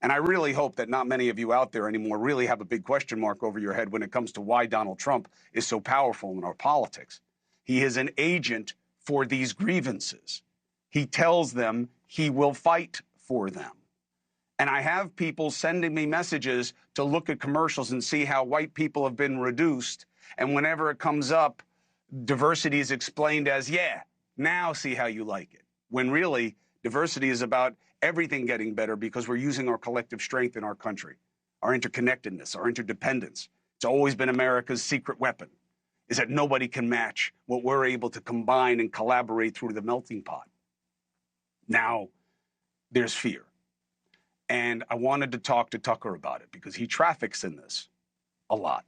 And I really hope that not many of you out there anymore really have a big question mark over your head when it comes to why Donald Trump is so powerful in our politics. He is an agent for these grievances. He tells them he will fight for them. And I have people sending me messages to look at commercials and see how white people have been reduced. And whenever it comes up, diversity is explained as, yeah, now see how you like it. When really, diversity is about everything getting better because we're using our collective strength in our country, our interconnectedness, our interdependence. It's always been America's secret weapon, is that nobody can match what we're able to combine and collaborate through the melting pot. Now, there's fear. And I wanted to talk to Tucker about it because he traffics in this a lot.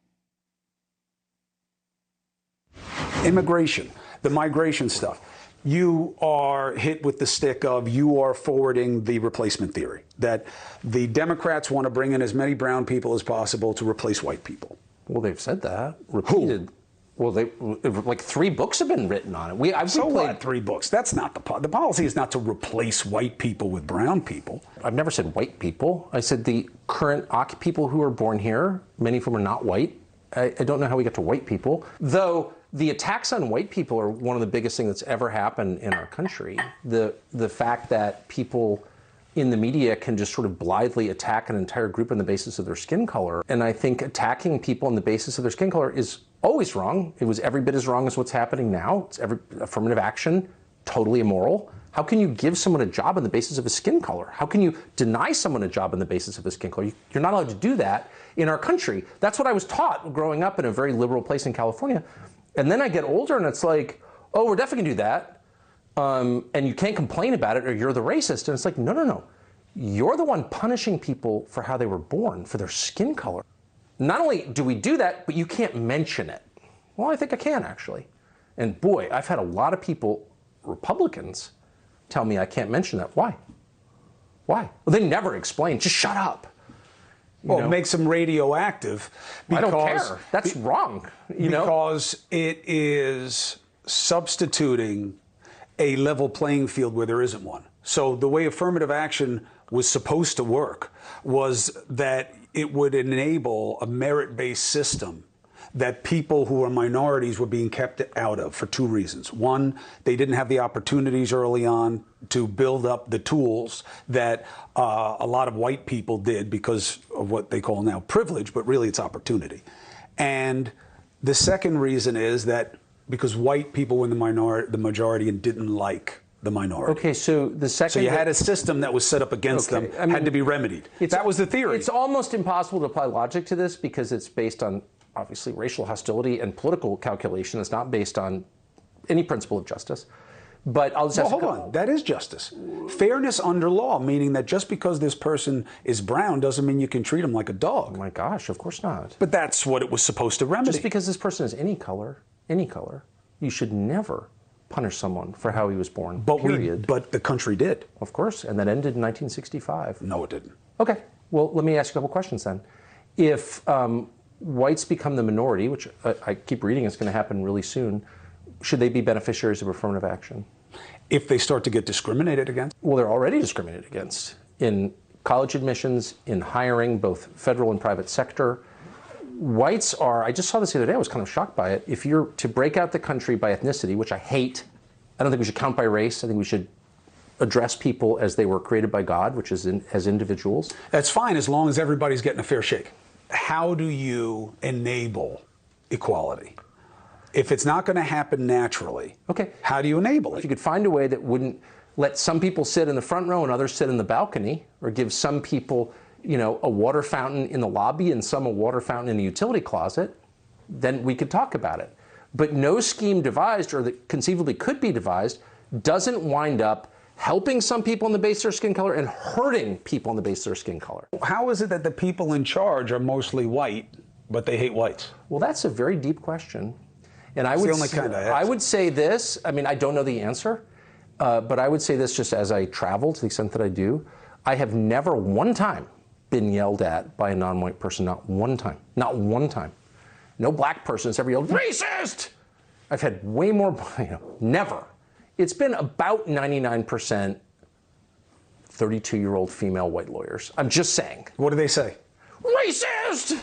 Immigration, the migration stuff. You are hit with the stick of you are forwarding the replacement theory, that the Democrats want to bring in as many brown people as possible to replace white people. Well, they've said that. Repeated. Who? Well, like 3 books have been written on it. So what, 3 books? That's not the policy is not to replace white people with brown people. I've never said white people. I said the current people who are born here, many of them are not white. I don't know how we get to white people, though. The attacks on white people are one of the biggest things that's ever happened in our country. The fact that people in the media can just sort of blithely attack an entire group on the basis of their skin color. And I think attacking people on the basis of their skin color is always wrong. It was every bit as wrong as what's happening now. It's affirmative action, totally immoral. How can you give someone a job on the basis of a skin color? How can you deny someone a job on the basis of a skin color? You're not allowed to do that in our country. That's what I was taught growing up in a very liberal place in California. And then I get older and it's like, oh, we're definitely gonna do that. And you can't complain about it or you're the racist. And it's like, no, no, no. You're the one punishing people for how they were born, for their skin color. Not only do we do that, but you can't mention it. Well, I think I can actually. And boy, I've had a lot of people, Republicans, tell me I can't mention that. Why? Why? Well, they never explain, just shut up. Well, it makes them radioactive. I don't care. That's wrong. Because it is substituting a level playing field where there isn't one. So the way affirmative action was supposed to work was that it would enable a merit-based system that people who are minorities were being kept out of for 2 reasons. One, they didn't have the opportunities early on to build up the tools that a lot of white people did because of what they call now privilege, but really it's opportunity. And the second reason is that because white people were the majority and didn't like the minority. Okay, so the second... So you had a system that was set up against them, had to be remedied. That was the theory. It's almost impossible to apply logic to this because it's based on obviously racial hostility and political calculation. It's not based on any principle of justice. But I'll just ask hold on. That is justice. Fairness under law, meaning that just because this person is brown doesn't mean you can treat him like a dog. Oh my gosh, of course not. But that's what it was supposed to remedy. Just because this person is any color, you should never punish someone for how he was born, period. But the country did. Of course, and that ended in 1965. No, it didn't. Okay, well, let me ask you a couple questions then. If whites become the minority, which I keep reading is going to happen really soon, should they be beneficiaries of affirmative action? If they start to get discriminated against? Well, they're already discriminated against in college admissions, in hiring, both federal and private sector. Whites are, I just saw this the other day, I was kind of shocked by it. If you're to break out the country by ethnicity, which I hate, I don't think we should count by race. I think we should address people as they were created by God, which is as individuals. That's fine as long as everybody's getting a fair shake. How do you enable equality? If it's not going to happen naturally, okay, how do you enable it? If you could find a way that wouldn't let some people sit in the front row and others sit in the balcony, or give some people, a water fountain in the lobby and some a water fountain in the utility closet, then we could talk about it. But no scheme devised, or that conceivably could be devised, doesn't wind up helping some people on the basis of their skin color and hurting people on the basis of their skin color. How is it that the people in charge are mostly white, but they hate whites? Well, that's a very deep question. And I would say this, I mean, I don't know the answer, but I would say this just as I travel, to the extent that I do. I have never one time been yelled at by a non-white person, not one time. Not one time. No black person has ever yelled, racist! I've had way more, never. It's been about 99% 32-year-old female white lawyers. I'm just saying. What do they say? Racist!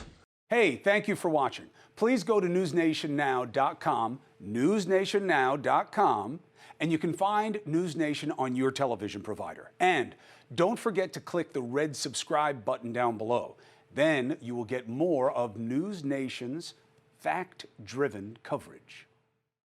Hey, thank you for watching. Please go to newsnationnow.com, newsnationnow.com, and you can find News Nation on your television provider. And don't forget to click the red subscribe button down below. Then you will get more of News Nation's fact-driven coverage.